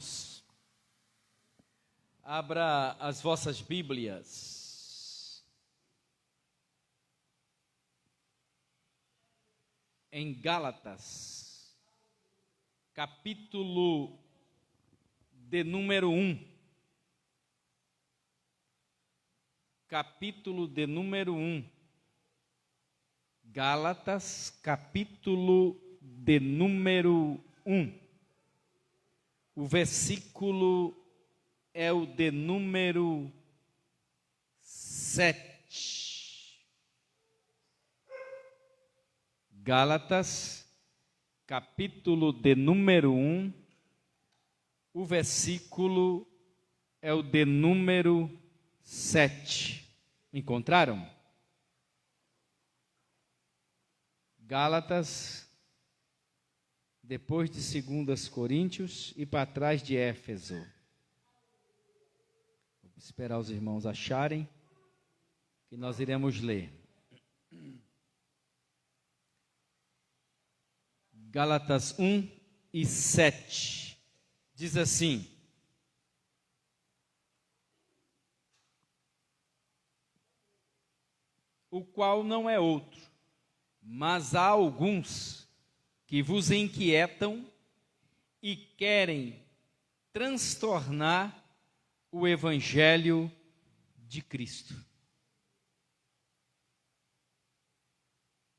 irmãos, abra as vossas Bíblias em Gálatas, capítulo de número 1. Capítulo de número 1. Gálatas, capítulo de número 1. O versículo é o de número 7. Gálatas, capítulo de número 1. O versículo é o de número 7. Encontraram? Gálatas, depois de 2 Coríntios e para trás de Éfeso. Vou esperar os irmãos acharem, que nós iremos ler. Gálatas 1 e 7. Diz assim: o qual não é outro, mas há alguns que vos inquietam e querem transtornar o Evangelho de Cristo.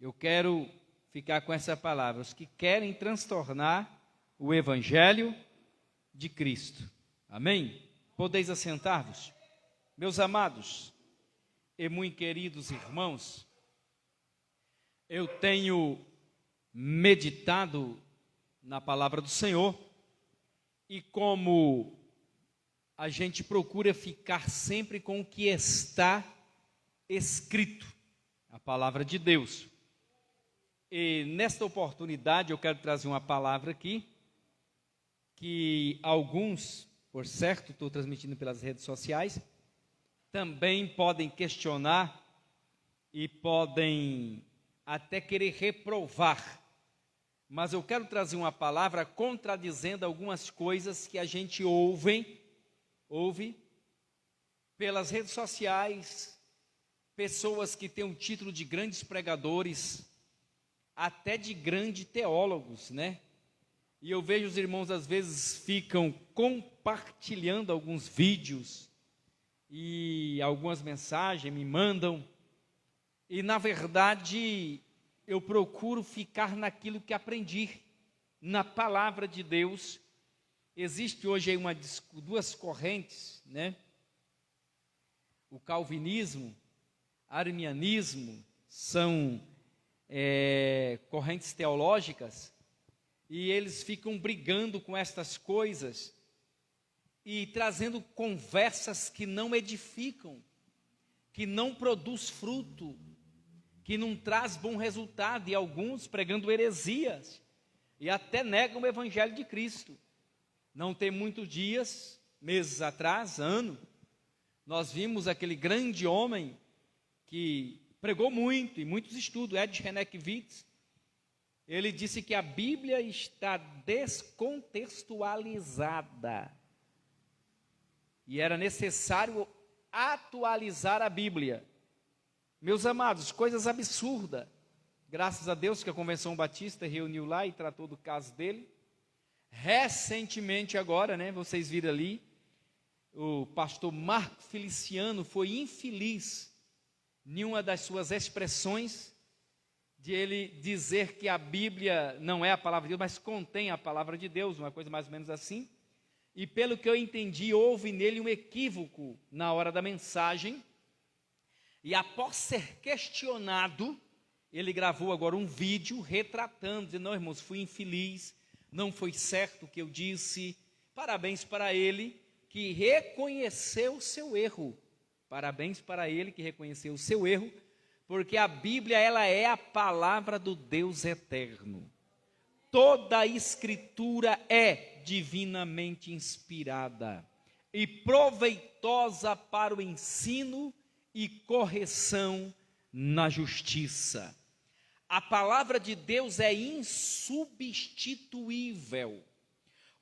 Eu quero ficar com essa palavra, os que querem transtornar o Evangelho de Cristo. Amém? Podeis assentar-vos? Meus amados e muito queridos irmãos, eu tenho meditado na palavra do Senhor e como a gente procura ficar sempre com o que está escrito, a palavra de Deus. E nesta oportunidade eu quero trazer uma palavra aqui, que alguns, por certo, estou transmitindo pelas redes sociais, também podem questionar e podem até querer reprovar. Mas eu quero trazer uma palavra contradizendo algumas coisas que a gente ouve pelas redes sociais, pessoas que têm um título de grandes pregadores, até de grandes teólogos, né? E eu vejo os irmãos às vezes ficam compartilhando alguns vídeos e algumas mensagens me mandam, e na verdade eu procuro ficar naquilo que aprendi, na palavra de Deus. Existe hoje aí duas correntes, né? O calvinismo, arminianismo, são correntes teológicas, e eles ficam brigando com estas coisas e trazendo conversas que não edificam, que não produz fruto, que não traz bom resultado, e alguns pregando heresias, e até negam o Evangelho de Cristo. Não tem muitos dias, meses atrás, ano, nós vimos aquele grande homem que pregou muito, e muitos estudos, Ed Renekiewicz. Ele disse que a Bíblia está descontextualizada, e era necessário atualizar a Bíblia. Meus amados, coisas absurdas. Graças a Deus que a Convenção Batista reuniu lá e tratou do caso dele. Recentemente agora, né, vocês viram ali, o pastor Marco Feliciano foi infeliz em uma das suas expressões, de ele dizer que a Bíblia não é a palavra de Deus, mas contém a palavra de Deus, uma coisa mais ou menos assim. E pelo que eu entendi, houve nele um equívoco na hora da mensagem, e após ser questionado, ele gravou agora um vídeo retratando, dizendo: não, irmãos, fui infeliz, não foi certo o que eu disse. Parabéns para ele que reconheceu o seu erro. Parabéns para ele que reconheceu o seu erro, porque a Bíblia, ela é a palavra do Deus eterno. Toda a Escritura é divinamente inspirada e proveitosa para o ensino e correção na justiça. A palavra de Deus é insubstituível.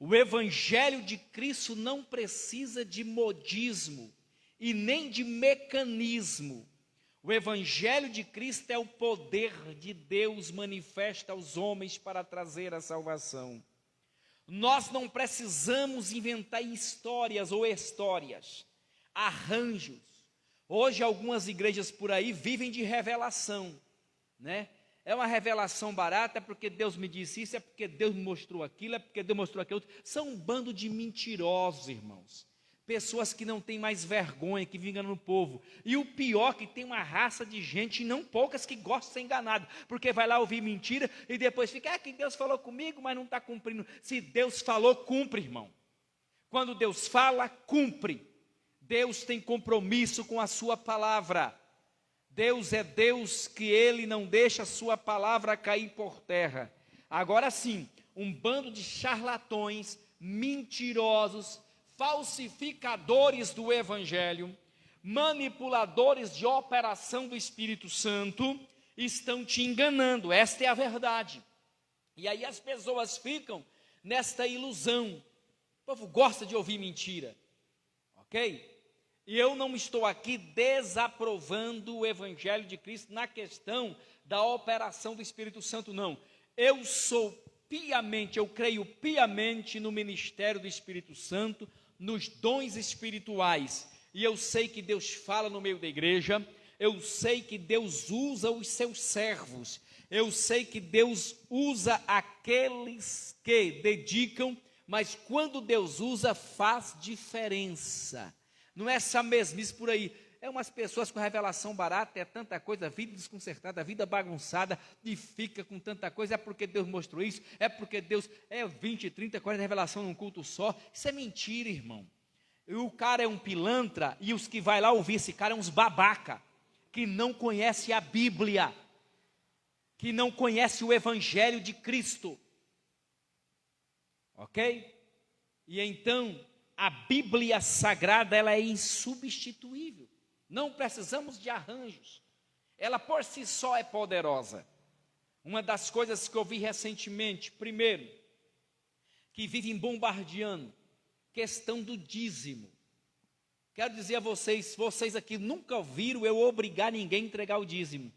O Evangelho de Cristo não precisa de modismo e nem de mecanismo. O Evangelho de Cristo é o poder de Deus manifesto aos homens para trazer a salvação. Nós não precisamos inventar histórias ou histórias, arranjos. Hoje algumas igrejas por aí vivem de revelação, né? É uma revelação barata, é porque Deus me disse isso, é porque Deus me mostrou aquilo, é porque Deus mostrou aquilo. São um bando de mentirosos, irmãos. Pessoas que não têm mais vergonha, que vingam no povo. E o pior, que tem uma raça de gente, e não poucas, que gostam de ser enganado. Porque vai lá ouvir mentira e depois fica, que Deus falou comigo, mas não está cumprindo. Se Deus falou, cumpre, irmão. Quando Deus fala, cumpre. Deus tem compromisso com a sua palavra. Deus é Deus que Ele não deixa a sua palavra cair por terra. Agora sim, um bando de charlatões, mentirosos, falsificadores do Evangelho, manipuladores de operação do Espírito Santo, estão te enganando, esta é a verdade. E aí as pessoas ficam nesta ilusão. O povo gosta de ouvir mentira, ok? E eu não estou aqui desaprovando o Evangelho de Cristo na questão da operação do Espírito Santo, não. Eu creio piamente no ministério do Espírito Santo, nos dons espirituais. E eu sei que Deus fala no meio da igreja, eu sei que Deus usa os seus servos, eu sei que Deus usa aqueles que dedicam, mas quando Deus usa, faz diferença. Não é essa mesmice por aí, é umas pessoas com revelação barata, é tanta coisa, a vida desconcertada, a vida bagunçada, e fica com tanta coisa, é porque Deus mostrou isso, é porque Deus, 20, 30, 40 revelação num culto só, isso é mentira, irmão. E o cara é um pilantra, e os que vai lá ouvir esse cara é uns babaca, que não conhece a Bíblia, que não conhece o Evangelho de Cristo, ok? E então, a Bíblia Sagrada, ela é insubstituível. Não precisamos de arranjos. Ela por si só é poderosa. Uma das coisas que eu vi recentemente, primeiro, que vivem bombardeando, questão do dízimo. Quero dizer a vocês aqui nunca ouviram eu obrigar ninguém a entregar o dízimo.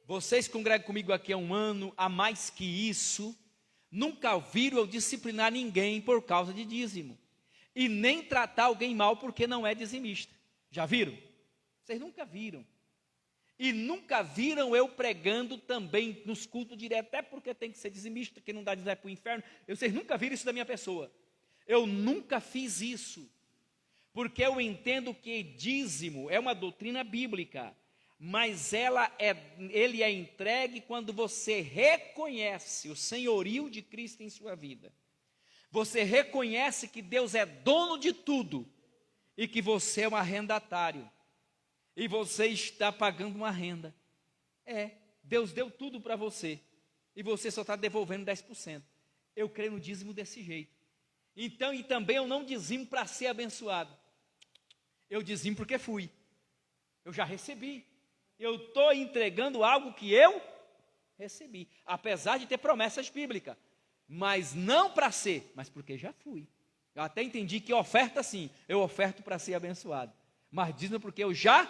Vocês congregam comigo aqui há um ano, há mais que isso, nunca ouviram eu disciplinar ninguém por causa de dízimo. E nem tratar alguém mal porque não é dizimista. Já viram? Vocês nunca viram. E nunca viram eu pregando também nos cultos diretos, até porque tem que ser dizimista, que não dá dízimo para o inferno. Vocês nunca viram isso da minha pessoa. Eu nunca fiz isso. Porque eu entendo que dízimo é uma doutrina bíblica. Mas ele é entregue quando você reconhece o senhorio de Cristo em sua vida. Você reconhece que Deus é dono de tudo e que você é um arrendatário. E você está pagando uma renda. Deus deu tudo para você e você só está devolvendo 10%. Eu creio no dízimo desse jeito. Então, e também eu não dizimo para ser abençoado. Eu dizimo porque fui. Eu já recebi. Eu estou entregando algo que eu recebi, apesar de ter promessas bíblicas, mas não para ser, mas porque já fui. Eu até entendi que oferta sim, eu oferto para ser abençoado, mas dízimo porque eu já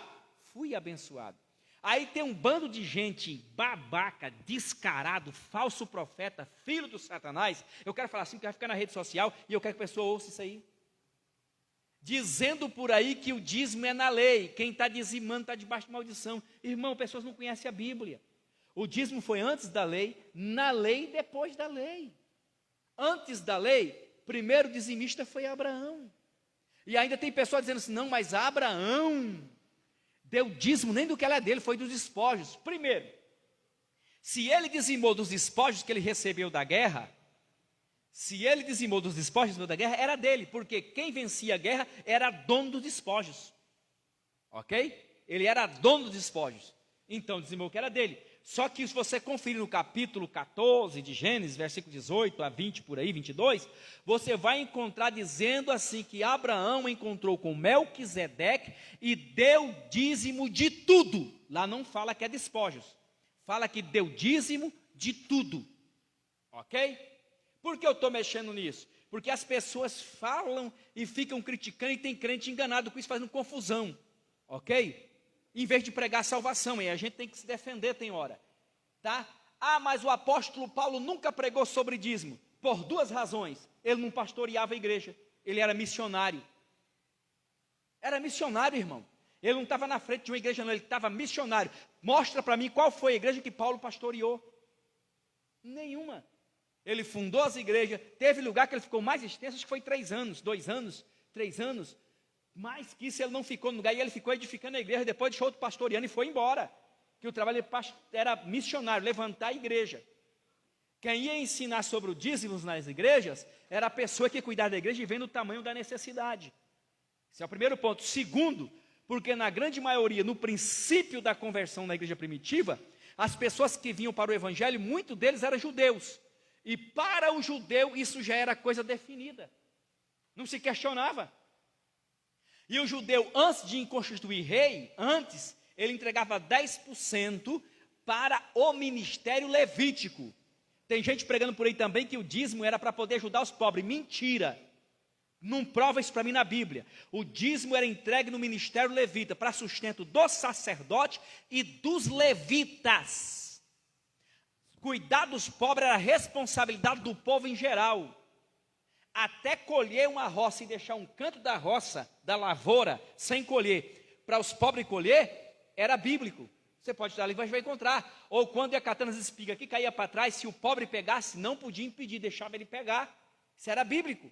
fui abençoado. Aí tem um bando de gente babaca, descarado, falso profeta, filho do Satanás. Eu quero falar assim, que vai ficar na rede social e eu quero que a pessoa ouça isso aí. Dizendo por aí que o dízimo é na lei, quem está dizimando está debaixo de maldição. Irmão, pessoas não conhecem a Bíblia. O dízimo foi antes da lei, na lei e depois da lei. Antes da lei, primeiro dizimista foi Abraão. E ainda tem pessoas dizendo assim, não, mas Abraão deu dízimo nem do que era dele, foi dos despojos. Primeiro, se ele dizimou dos despojos que ele recebeu da guerra, era dele, porque quem vencia a guerra era dono dos despojos, ok? Ele era dono dos despojos, então dizimou que era dele. Só que se você conferir no capítulo 14 de Gênesis, versículo 18 a 20, por aí, 22, você vai encontrar dizendo assim, que Abraão encontrou com Melquisedeque e deu dízimo de tudo. Lá não fala que é despojos, fala que deu dízimo de tudo, ok? Por que eu estou mexendo nisso? Porque as pessoas falam e ficam criticando, e tem crente enganado com isso, fazendo confusão, ok? Em vez de pregar salvação, e a gente tem que se defender, tem hora, tá? Ah, mas o apóstolo Paulo nunca pregou sobre dízimo, por duas razões. Ele não pastoreava a igreja, ele era missionário. Era missionário, irmão. Ele não estava na frente de uma igreja, não, ele estava missionário. Mostra para mim qual foi a igreja que Paulo pastoreou. Nenhuma. Ele fundou as igrejas, teve lugar que ele ficou mais extenso, acho que foi 3 anos, 2 anos, 3 anos. Mais que isso ele não ficou no lugar, e ele ficou edificando a igreja, depois deixou outro pastoreando e foi embora. Que o trabalho era missionário, levantar a igreja. Quem ia ensinar sobre o dízimos nas igrejas, era a pessoa que cuidava da igreja e vendo o tamanho da necessidade. Esse é o primeiro ponto. Segundo, porque na grande maioria, no princípio da conversão na igreja primitiva, as pessoas que vinham para o evangelho, muitos deles eram judeus. E para o judeu isso já era coisa definida. Não se questionava. E o judeu, antes de constituir rei, ele entregava 10% para o ministério levítico. Tem gente pregando por aí também que o dízimo era para poder ajudar os pobres. Mentira. Não prova isso para mim na Bíblia. O dízimo era entregue no ministério levita para sustento do sacerdote e dos levitas. Cuidar dos pobres era responsabilidade do povo em geral. Até colher uma roça e deixar um canto da roça, da lavoura, sem colher, para os pobres colher, era bíblico. Você pode estar ali, mas vai encontrar. Ou quando ia catando as espigas aqui, caía para trás, se o pobre pegasse, não podia impedir, deixava ele pegar. Isso era bíblico.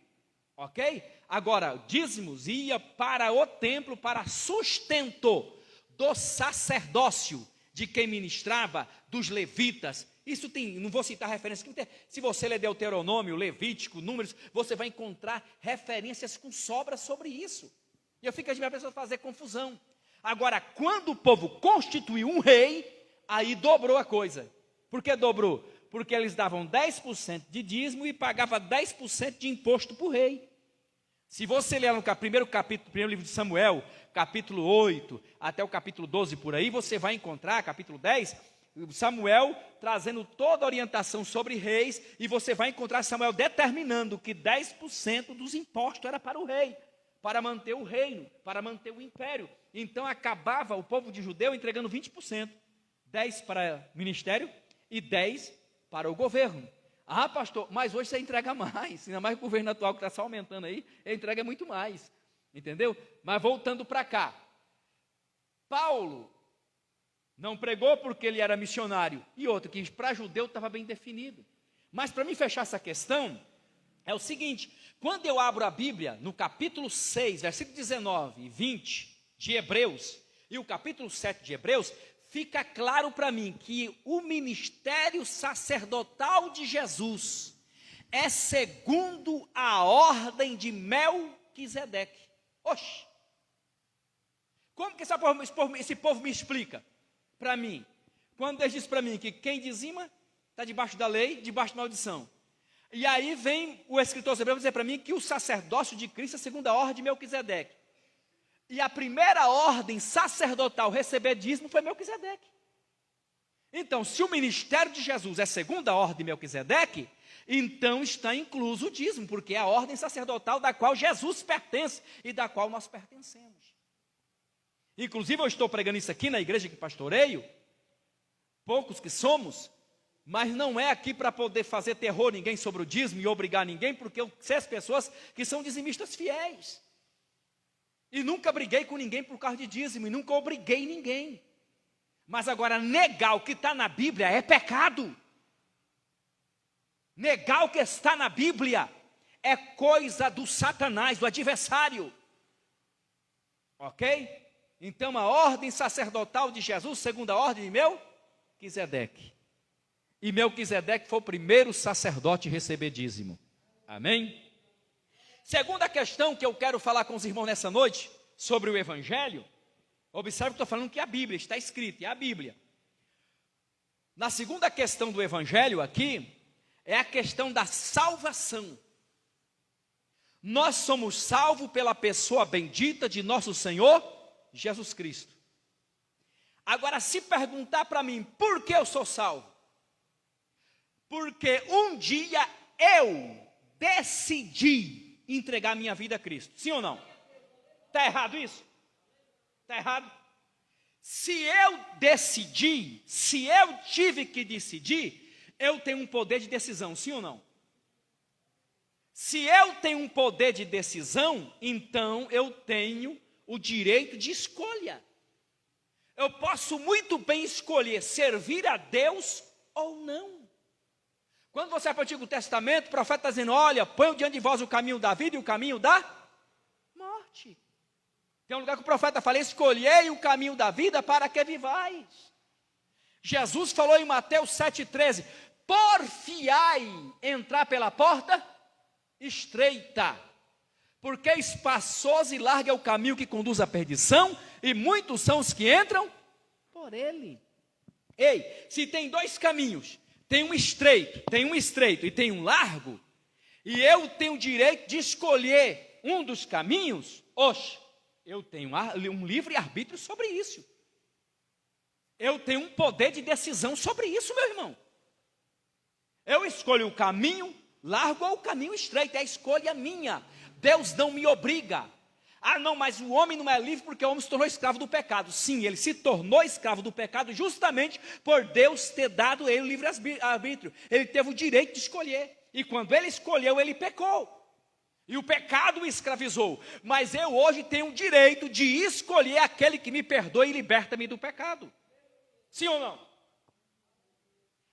Ok? Agora, dízimos ia para o templo, para sustento do sacerdócio, de quem ministrava, dos levitas. Isso tem, não vou citar referências, se você ler Deuteronômio, Levítico, Números, você vai encontrar referências com sobra sobre isso. E eu fico admirando a pessoa fazer confusão. Agora, quando o povo constituiu um rei, aí dobrou a coisa. Por que dobrou? Porque eles davam 10% de dízimo e pagavam 10% de imposto para o rei. Se você ler no primeiro livro de Samuel, capítulo 8, até o capítulo 12 por aí, você vai encontrar, capítulo 10, Samuel trazendo toda a orientação sobre reis, e você vai encontrar Samuel determinando que 10% dos impostos era para o rei, para manter o reino, para manter o império. Então acabava o povo de judeu entregando 20%, 10% para o ministério e 10% para o governo. Ah, pastor, mas hoje você entrega mais, ainda mais o governo atual que está só aumentando aí, ele entrega muito mais, entendeu? Mas voltando para cá, Paulo não pregou porque ele era missionário, e outro, que para judeu estava bem definido. Mas para mim fechar essa questão, é o seguinte, quando eu abro a Bíblia, no capítulo 6, versículo 19 e 20 de Hebreus, e o capítulo 7 de Hebreus, fica claro para mim que o ministério sacerdotal de Jesus é segundo a ordem de Melquisedeque. Oxe! Como que esse povo me explica? Para mim, quando ele diz para mim que quem dizima está debaixo da lei, debaixo da maldição. E aí vem o escritor hebreu dizer para mim que o sacerdócio de Cristo é segundo a ordem de Melquisedeque. E a primeira ordem sacerdotal receber dízimo foi Melquisedeque. Então, se o ministério de Jesus é segundo a ordem de Melquisedeque, então está incluso o dízimo, porque é a ordem sacerdotal da qual Jesus pertence e da qual nós pertencemos. Inclusive, eu estou pregando isso aqui na igreja que pastoreio, poucos que somos, mas não é aqui para poder fazer terror ninguém sobre o dízimo e obrigar ninguém, porque eu sei as pessoas que são dizimistas fiéis. E nunca briguei com ninguém por causa de dízimo, e nunca obriguei ninguém. Mas agora, negar o que está na Bíblia é pecado. Negar o que está na Bíblia é coisa do Satanás, do adversário. Ok? Então, a ordem sacerdotal de Jesus, segundo a ordem de Melquisedeque. E Melquisedeque foi o primeiro sacerdote a receber dízimo. Amém? Segunda questão que eu quero falar com os irmãos nessa noite, sobre o Evangelho, observe que estou falando que a Bíblia está escrita, é a Bíblia. Na segunda questão do Evangelho aqui, é a questão da salvação. Nós somos salvos pela pessoa bendita de nosso Senhor Jesus Cristo. Agora, se perguntar para mim, por que eu sou salvo? Porque um dia eu decidi entregar minha vida a Cristo. Sim ou não? Está errado isso? Está errado? Se eu decidi, se eu tive que decidir, eu tenho um poder de decisão, sim ou não? Se eu tenho um poder de decisão, então eu tenho o direito de escolha. Eu posso muito bem escolher servir a Deus ou não. Quando você vai para o Antigo Testamento, o profeta está dizendo, olha, põe diante de vós o caminho da vida e o caminho da morte. Tem um lugar que o profeta fala, escolhei o caminho da vida para que vivais. Jesus falou em Mateus 7,13, porfiai entrar pela porta estreita, porque espaçoso e largo é o caminho que conduz à perdição, e muitos são os que entram por ele. Ei, se tem dois caminhos, tem um estreito e tem um largo, e eu tenho o direito de escolher um dos caminhos, eu tenho um livre arbítrio sobre isso. Eu tenho um poder de decisão sobre isso, meu irmão. Eu escolho o caminho largo ou o caminho estreito, é a escolha minha. Deus não me obriga. Ah, não, mas o homem não é livre porque o homem se tornou escravo do pecado. Sim, ele se tornou escravo do pecado justamente por Deus ter dado a ele o livre arbítrio. Ele teve o direito de escolher. E quando ele escolheu, ele pecou. E o pecado o escravizou. Mas eu hoje tenho o direito de escolher aquele que me perdoa e liberta-me do pecado. Sim ou não?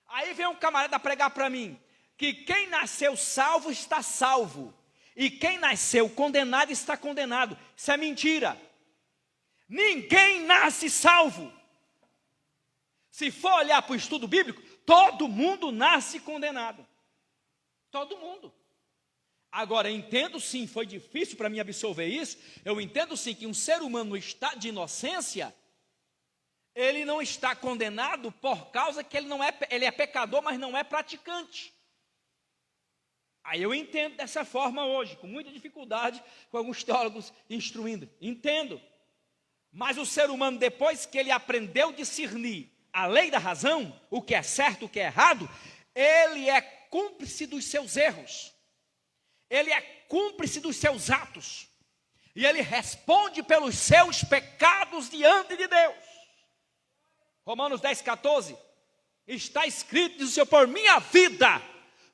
Aí vem um camarada pregar para mim que quem nasceu salvo está salvo. E quem nasceu condenado está condenado. Isso é mentira. Ninguém nasce salvo. Se for olhar para o estudo bíblico, todo mundo nasce condenado. Todo mundo. Agora, entendo sim, foi difícil para mim absorver isso. Eu entendo sim que um ser humano no estado de inocência, ele não está condenado por causa que ele é pecador, mas não é praticante. Aí eu entendo dessa forma hoje, com muita dificuldade, com alguns teólogos instruindo. Entendo. Mas o ser humano, depois que ele aprendeu a discernir a lei da razão, o que é certo, o que é errado, ele é cúmplice dos seus erros. Ele é cúmplice dos seus atos. E ele responde pelos seus pecados diante de Deus. Romanos 10,14. Está escrito, diz o Senhor, por minha vida,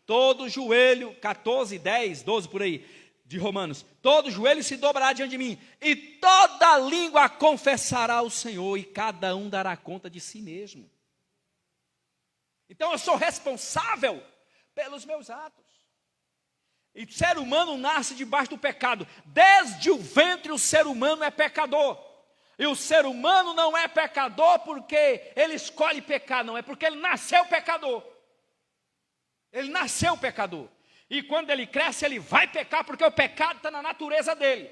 todo joelho, 14, 10, 12 por aí, de Romanos, todo joelho se dobrará diante de mim, e toda língua confessará o Senhor, e cada um dará conta de si mesmo. Então eu sou responsável pelos meus atos. E o ser humano nasce debaixo do pecado. Desde o ventre o ser humano é pecador. E o ser humano não é pecador porque ele escolhe pecar, não, é porque ele nasceu pecador. Ele nasceu pecador. E quando ele cresce, ele vai pecar porque o pecado está na natureza dele.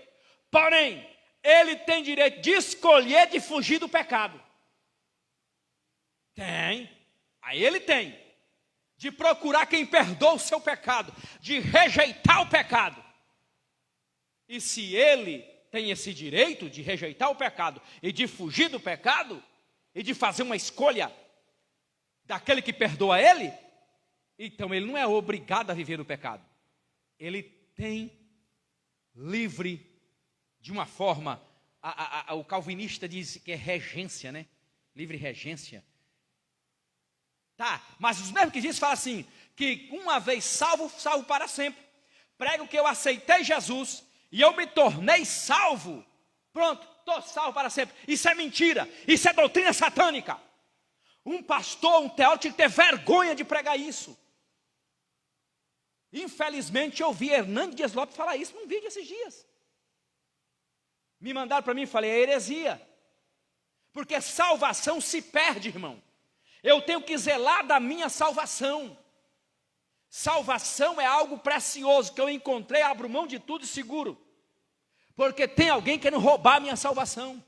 Porém, ele tem direito de escolher de fugir do pecado. Tem. Aí ele tem. De procurar quem perdoa o seu pecado. De rejeitar o pecado. E se ele tem esse direito de rejeitar o pecado e de fugir do pecado, e de fazer uma escolha daquele que perdoa ele, então ele não é obrigado a viver no pecado. Ele tem livre, de uma forma, o calvinista diz que é regência, né? Livre regência. Tá, mas os mesmos que diz, fala assim, que uma vez salvo, salvo para sempre. Prego que eu aceitei Jesus e eu me tornei salvo. Pronto, estou salvo para sempre. Isso é mentira, isso é doutrina satânica. Um pastor, um teólogo tinha que ter vergonha de pregar isso. Infelizmente eu vi Hernando Dias Lopes falar isso num vídeo esses dias. Me mandaram para mim e falei, é heresia. Porque salvação se perde, irmão. Eu tenho que zelar da minha salvação. Salvação é algo precioso que eu encontrei, abro mão de tudo e seguro. Porque tem alguém querendo roubar a minha salvação.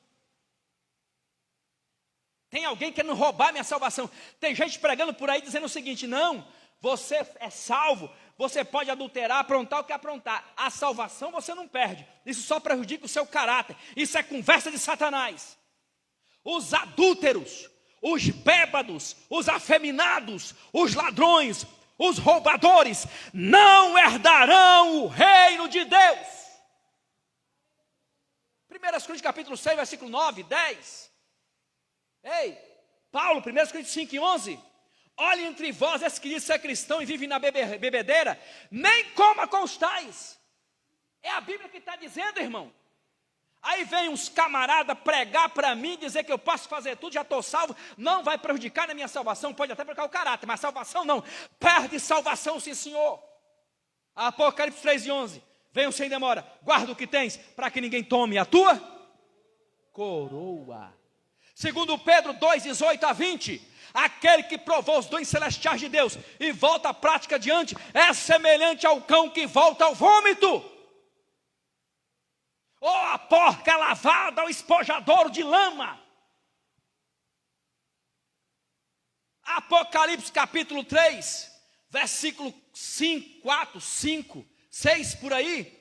Tem alguém querendo roubar a minha salvação. Tem gente pregando por aí dizendo o seguinte, não, você é salvo, você pode adulterar, aprontar o que aprontar. A salvação você não perde. Isso só prejudica o seu caráter. Isso é conversa de Satanás. Os adúlteros, os bêbados, os afeminados, os ladrões, os roubadores não herdarão o reino de Deus. 1 Coríntios capítulo 6, versículo 9, 10. Ei, Paulo, 1 Coríntios 5 e 11. Olhe entre vós esse que diz ser cristão e vive na bebedeira, nem coma com os tais. É a Bíblia que está dizendo, irmão. Aí vem uns camaradas pregar para mim, dizer que eu posso fazer tudo, já estou salvo, não vai prejudicar na minha salvação, pode até prejudicar o caráter, mas salvação não, perde salvação sim senhor. Apocalipse 3 e 11, venham sem demora, guarda o que tens, para que ninguém tome a tua coroa. Segundo Pedro 2, 18 a 20, aquele que provou os dons celestiais de Deus e volta à prática diante, é semelhante ao cão que volta ao vômito. Ou a porca lavada ao espojadouro de lama. Apocalipse capítulo 3, versículo 5, 4, 5, 6 por aí.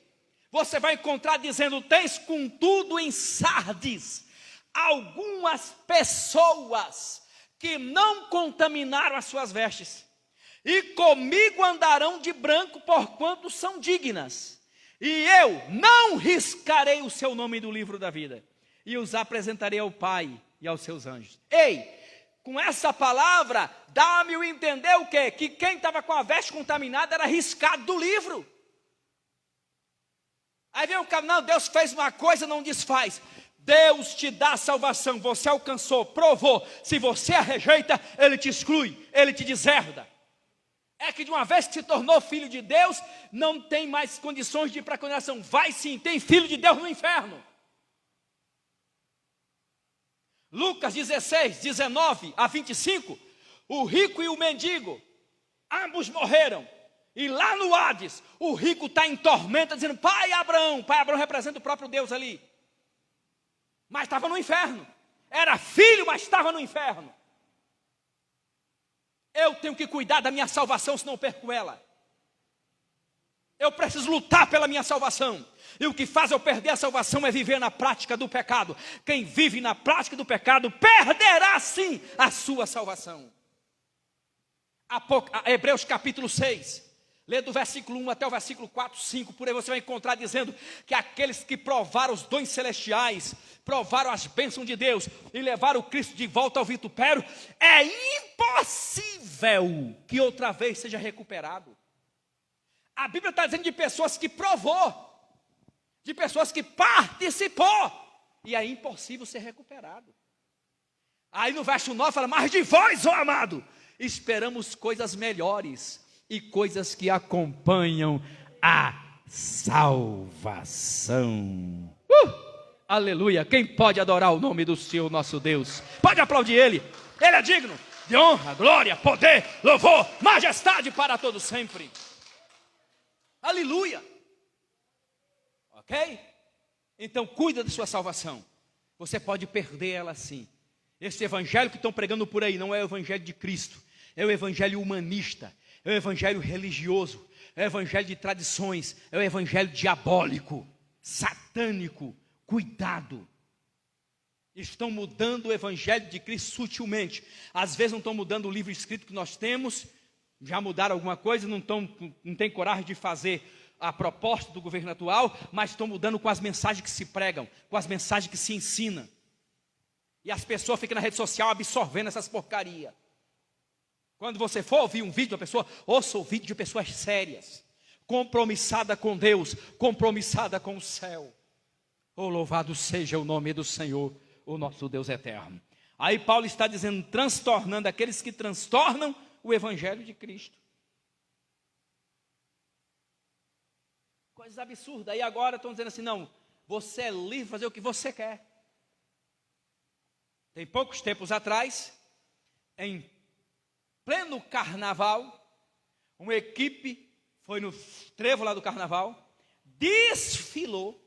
Você vai encontrar dizendo, tens contudo em Sardes algumas pessoas que não contaminaram as suas vestes. E comigo andarão de branco porquanto são dignas. E eu não riscarei o seu nome do livro da vida, e os apresentarei ao Pai e aos seus anjos. Ei, com essa palavra, dá-me o entender o quê? Que quem estava com a veste contaminada era riscado do livro. Aí vem o cara, não, Deus fez uma coisa, não desfaz. Deus te dá salvação, você alcançou, provou. Se você a rejeita, Ele te exclui, Ele te deserda. É que de uma vez que se tornou filho de Deus, não tem mais condições de ir para a condenação. Vai sim, tem filho de Deus no inferno. Lucas 16, 19 a 25, o rico e o mendigo, ambos morreram. E lá no Hades, o rico está em tormenta, dizendo, Pai Abraão representa o próprio Deus ali. Mas estava no inferno. Era filho, mas estava no inferno. Eu tenho que cuidar da minha salvação, senão eu perco ela. Eu preciso lutar pela minha salvação. E o que faz eu perder a salvação é viver na prática do pecado. Quem vive na prática do pecado perderá sim a sua salvação. Hebreus capítulo 6. Lê do versículo 1 até o versículo 4, 5, por aí você vai encontrar dizendo que aqueles que provaram os dons celestiais, provaram as bênçãos de Deus e levaram o Cristo de volta ao vitupério, é impossível que outra vez seja recuperado. A Bíblia está dizendo de pessoas que provou, de pessoas que participou, e é impossível ser recuperado. Aí no verso 9 fala, mas de vós, ó amado, esperamos coisas melhores, e coisas que acompanham a salvação. Aleluia! Quem pode adorar o nome do Senhor nosso Deus? Pode aplaudir Ele. Ele é digno de honra, glória, poder, louvor, majestade para todos sempre. Aleluia! Ok? Então cuida da sua salvação. Você pode perder ela sim. Esse evangelho que estão pregando por aí não é o evangelho de Cristo. É o evangelho humanista. É o evangelho religioso, é o evangelho de tradições, é o evangelho diabólico, satânico. Cuidado. Estão mudando o evangelho de Cristo sutilmente. Às vezes não estão mudando o livro escrito que nós temos, já mudaram alguma coisa, não têm coragem de fazer a proposta do governo atual, mas estão mudando com as mensagens que se pregam, com as mensagens que se ensinam. E as pessoas ficam na rede social absorvendo essas porcarias. Quando você for ouvir um vídeo de uma pessoa, ouça o vídeo de pessoas sérias, compromissada com Deus, compromissada com o céu. Oh, louvado seja o nome do Senhor, o nosso Deus eterno. Aí Paulo está dizendo, transtornando aqueles que transtornam o evangelho de Cristo. Coisas absurdas. Aí agora estão dizendo assim, não, você é livre de fazer o que você quer. Tem poucos tempos atrás, em pleno carnaval, uma equipe foi no trevo lá do carnaval, desfilou,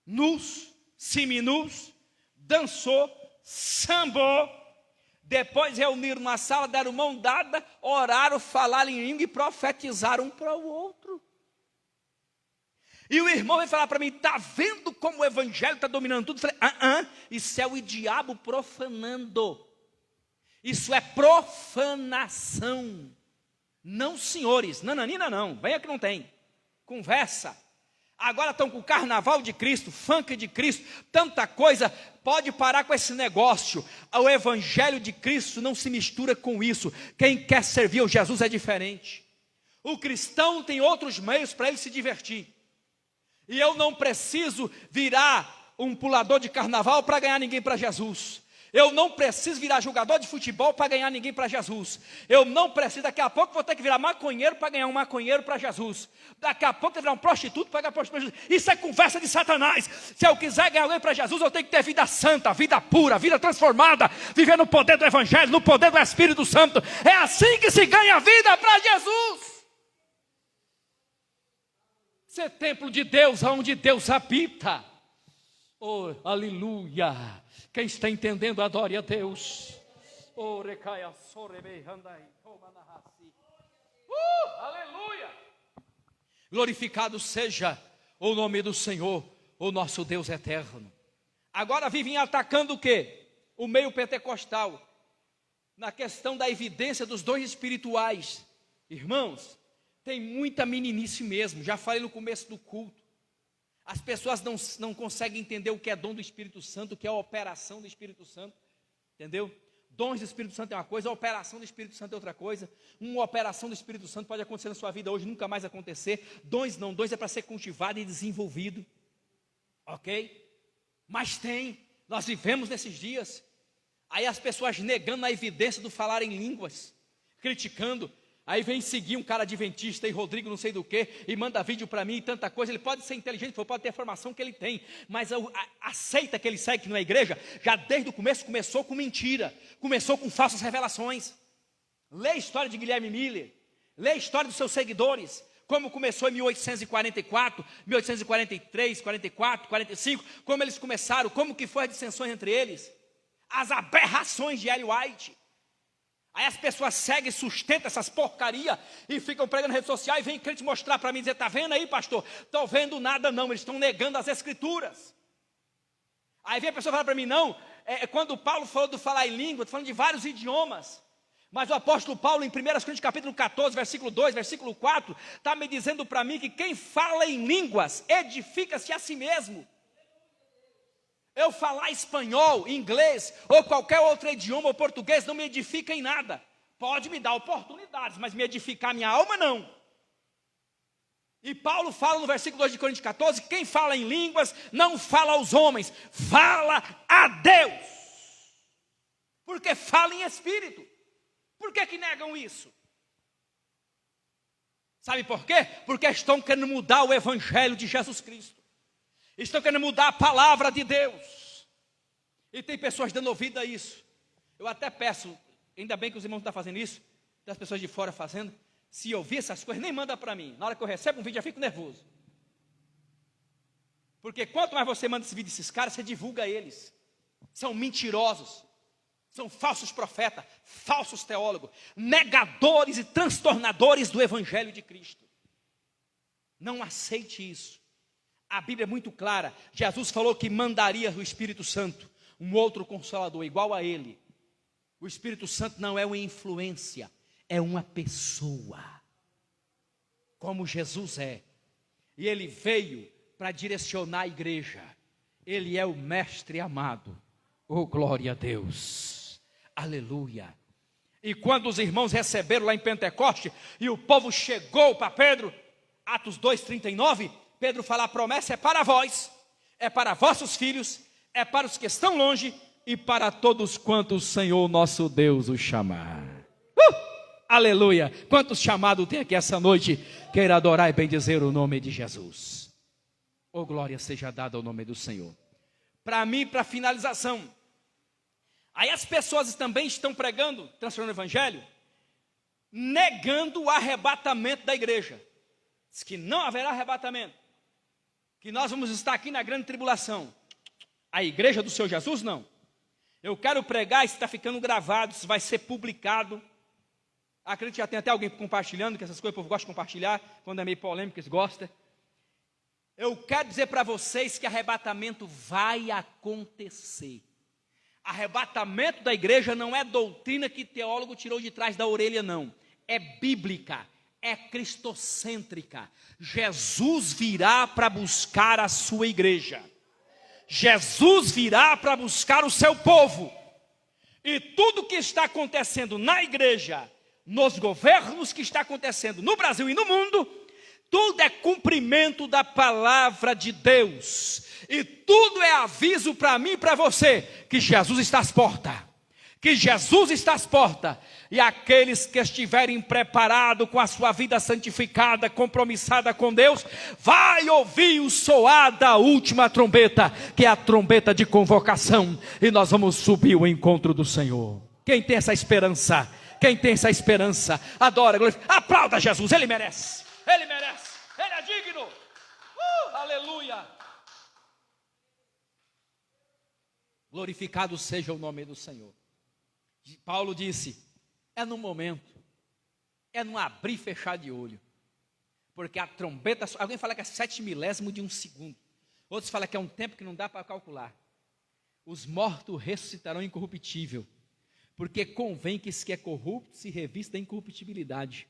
nus, seminus, dançou, sambou, depois reuniram na sala, deram mão dada, oraram, falaram em língua e profetizaram um para o outro. E o irmão veio falar para mim, está vendo como o evangelho está dominando tudo? Eu falei, isso é o diabo profanando. Isso é profanação. Não, senhores, nananina não, venha que não tem. Conversa. Agora estão com o carnaval de Cristo, funk de Cristo, tanta coisa. Pode parar com esse negócio. O evangelho de Cristo não se mistura com isso. Quem quer servir ao Jesus é diferente. O cristão tem outros meios para ele se divertir. E eu não preciso virar um pulador de carnaval para ganhar ninguém para Jesus. Eu não preciso virar jogador de futebol para ganhar ninguém para Jesus. Eu não preciso, daqui a pouco vou ter que virar maconheiro para ganhar um maconheiro para Jesus. Daqui a pouco eu vou virar um prostituto para ganhar prostituto para Jesus. Isso é conversa de Satanás. Se eu quiser ganhar alguém para Jesus, eu tenho que ter vida santa, vida pura, vida transformada, viver no poder do Evangelho, no poder do Espírito Santo. É assim que se ganha vida para Jesus. Ser templo de Deus, onde Deus habita. Oh, aleluia. Quem está entendendo, adore a Deus. Oh, aleluia. Glorificado seja o nome do Senhor, o nosso Deus eterno. Agora vivem atacando o quê? O meio pentecostal. Na questão da evidência dos dons espirituais. Irmãos, tem muita meninice mesmo. Já falei no começo do culto. As pessoas não conseguem entender o que é dom do Espírito Santo, o que é a operação do Espírito Santo, entendeu? Dons do Espírito Santo é uma coisa, a operação do Espírito Santo é outra coisa. Uma operação do Espírito Santo pode acontecer na sua vida hoje, nunca mais acontecer. Dons não, dons é para ser cultivado e desenvolvido, ok? Mas nós vivemos nesses dias, aí as pessoas negando a evidência do falar em línguas, criticando. Aí vem seguir um cara adventista e Rodrigo não sei do que, e manda vídeo para mim e tanta coisa. Ele pode ser inteligente, pode ter a formação que ele tem, mas a seita que ele segue, que não é igreja, já desde o começo começou com mentira, começou com falsas revelações. Lê a história de Guilherme Miller, lê a história dos seus seguidores, como começou em 1844, 1843, 44, 45, como eles começaram, como que foi as dissensões entre eles, as aberrações de Ellen White. Aí as pessoas seguem, sustentam essas porcarias e ficam pregando nas redes sociais e vem crente mostrar para mim e dizer, está vendo aí, pastor? Estou vendo nada não, eles estão negando as escrituras. Aí vem a pessoa falar para mim, não, quando Paulo falou do falar em língua, estou falando de vários idiomas. Mas o apóstolo Paulo, em 1 Coríntios capítulo 14, versículo 2, versículo 4, está me dizendo para mim que quem fala em línguas edifica-se a si mesmo. Eu falar espanhol, inglês ou qualquer outro idioma ou português não me edifica em nada. Pode me dar oportunidades, mas me edificar minha alma não. E Paulo fala no versículo 2 de Coríntios 14, quem fala em línguas não fala aos homens, fala a Deus. Porque fala em espírito. Por que negam isso? Sabe por quê? Porque estão querendo mudar o evangelho de Jesus Cristo. Estão querendo mudar a palavra de Deus. E tem pessoas dando ouvido a isso. Eu até peço, ainda bem que os irmãos estão fazendo isso, das pessoas de fora fazendo, se ouvir essas coisas, nem manda para mim. Na hora que eu recebo um vídeo, eu fico nervoso. Porque quanto mais você manda esse vídeo desses caras, você divulga eles. São mentirosos. São falsos profetas, falsos teólogos, negadores e transtornadores do evangelho de Cristo. Não aceite isso. A Bíblia é muito clara. Jesus falou que mandaria o Espírito Santo, um outro consolador igual a ele. O Espírito Santo não é uma influência, é uma pessoa, como Jesus é. E ele veio para direcionar a igreja. Ele é o mestre amado. Oh, glória a Deus. Aleluia. E quando os irmãos receberam lá em Pentecoste, e o povo chegou para Pedro, Atos 2:39, Pedro fala, a promessa é para vós, é para vossos filhos, é para os que estão longe e para todos quantos o Senhor nosso Deus os chamar. Aleluia! Quantos chamados tem aqui essa noite? Queira adorar e bendizer o nome de Jesus. Oh, glória seja dada ao nome do Senhor. Para mim, para finalização, aí as pessoas também estão pregando, transformando o evangelho, negando o arrebatamento da igreja. Diz que não haverá arrebatamento. Que nós vamos estar aqui na grande tribulação. A igreja do Senhor Jesus, não. Eu quero pregar, isso está ficando gravado, isso vai ser publicado. Acredito que já tem até alguém compartilhando, que essas coisas o povo gosta de compartilhar, quando é meio polêmico, eles gostam. Eu quero dizer para vocês que arrebatamento vai acontecer. Arrebatamento da igreja não é doutrina que teólogo tirou de trás da orelha, não. É bíblica, é cristocêntrica. Jesus virá para buscar a sua igreja. Jesus virá para buscar o seu povo. E tudo que está acontecendo na igreja, nos governos que está acontecendo no Brasil e no mundo, tudo é cumprimento da palavra de Deus. E tudo é aviso para mim e para você, que Jesus está às portas. Que Jesus está às portas. E aqueles que estiverem preparados com a sua vida santificada, compromissada com Deus, vai ouvir o soar da última trombeta, que é a trombeta de convocação. E nós vamos subir ao encontro do Senhor. Quem tem essa esperança? Quem tem essa esperança? Adora, glorifica, aplauda Jesus, Ele merece. Ele merece, Ele é digno. Aleluia. Glorificado seja o nome do Senhor. Paulo disse, é no momento, é no abrir e fechar de olho, porque a trombeta, alguém fala que é 7 milésimo de um segundo, outros falam que é um tempo que não dá para calcular. Os mortos ressuscitarão incorruptível, porque convém que isso que é corrupto se revista da incorruptibilidade,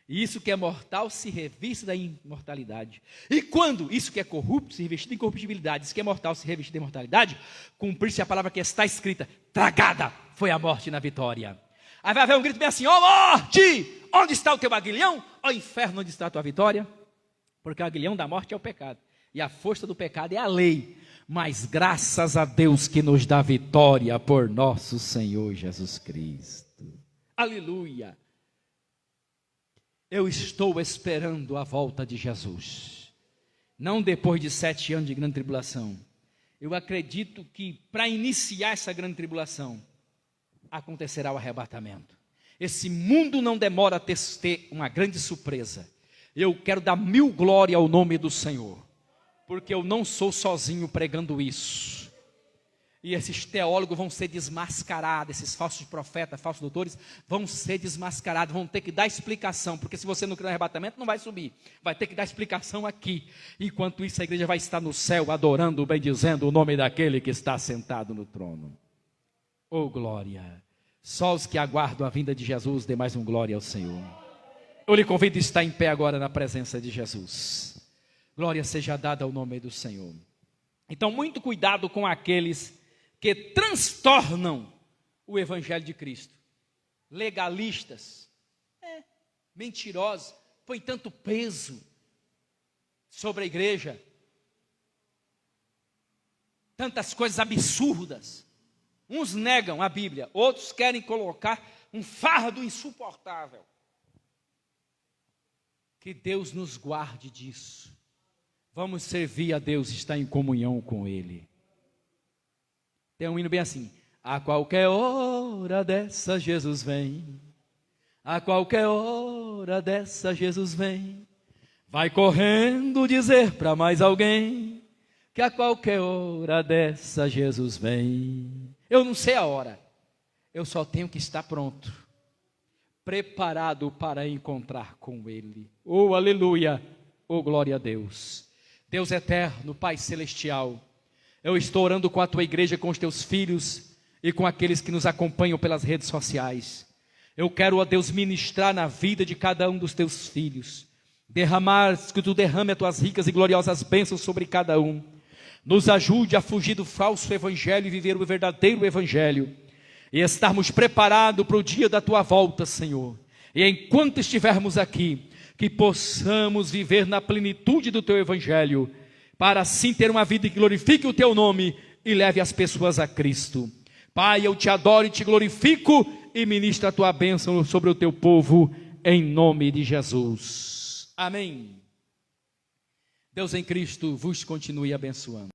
e isso que é mortal se revista da imortalidade. E quando isso que é corrupto se revestir da incorruptibilidade, isso que é mortal se revestir da imortalidade, cumprir-se a palavra que está escrita, tragada foi a morte na vitória. Aí vai haver um grito bem assim, ó morte, onde está o teu aguilhão? Ó inferno, onde está a tua vitória? Porque o aguilhão da morte é o pecado, e a força do pecado é a lei. Mas graças a Deus que nos dá vitória por nosso Senhor Jesus Cristo. Aleluia. Eu estou esperando a volta de Jesus. Não depois de 7 anos de grande tribulação. Eu acredito que para iniciar essa grande tribulação, acontecerá o arrebatamento. Esse mundo não demora a ter uma grande surpresa. Eu quero dar 1000 glórias ao nome do Senhor, porque eu não sou sozinho pregando isso. E esses teólogos vão ser desmascarados, esses falsos profetas, falsos doutores, vão ser desmascarados, vão ter que dar explicação, porque se você não crê no arrebatamento, não vai subir, vai ter que dar explicação aqui. Enquanto isso, a igreja vai estar no céu, adorando, bendizendo o nome daquele que está sentado no trono. Oh glória, só os que aguardam a vinda de Jesus, dê mais um glória ao Senhor. Eu lhe convido a estar em pé agora na presença de Jesus. Glória seja dada ao nome do Senhor. Então, muito cuidado com aqueles que transtornam o Evangelho de Cristo. Legalistas, mentirosos, põe tanto peso sobre a igreja, tantas coisas absurdas. Uns negam a Bíblia, outros querem colocar um fardo insuportável. Que Deus nos guarde disso. Vamos servir a Deus, estar em comunhão com Ele. Tem um hino bem assim: a qualquer hora dessa Jesus vem, a qualquer hora dessa Jesus vem, vai correndo dizer para mais alguém, que a qualquer hora dessa Jesus vem. Eu não sei a hora, eu só tenho que estar pronto, preparado para encontrar com Ele. Oh, aleluia, oh, glória a Deus. Deus eterno, Pai celestial, eu estou orando com a tua igreja, com os teus filhos e com aqueles que nos acompanham pelas redes sociais. Eu quero, ó Deus, ministrar na vida de cada um dos teus filhos, que tu derrame as tuas ricas e gloriosas bênçãos sobre cada um. Nos ajude a fugir do falso evangelho e viver o verdadeiro evangelho, e estarmos preparados para o dia da tua volta, Senhor. E enquanto estivermos aqui, que possamos viver na plenitude do teu evangelho, para assim ter uma vida que glorifique o teu nome e leve as pessoas a Cristo. Pai, eu te adoro e te glorifico e ministro a tua bênção sobre o teu povo, em nome de Jesus. Amém. Deus em Cristo vos continue abençoando.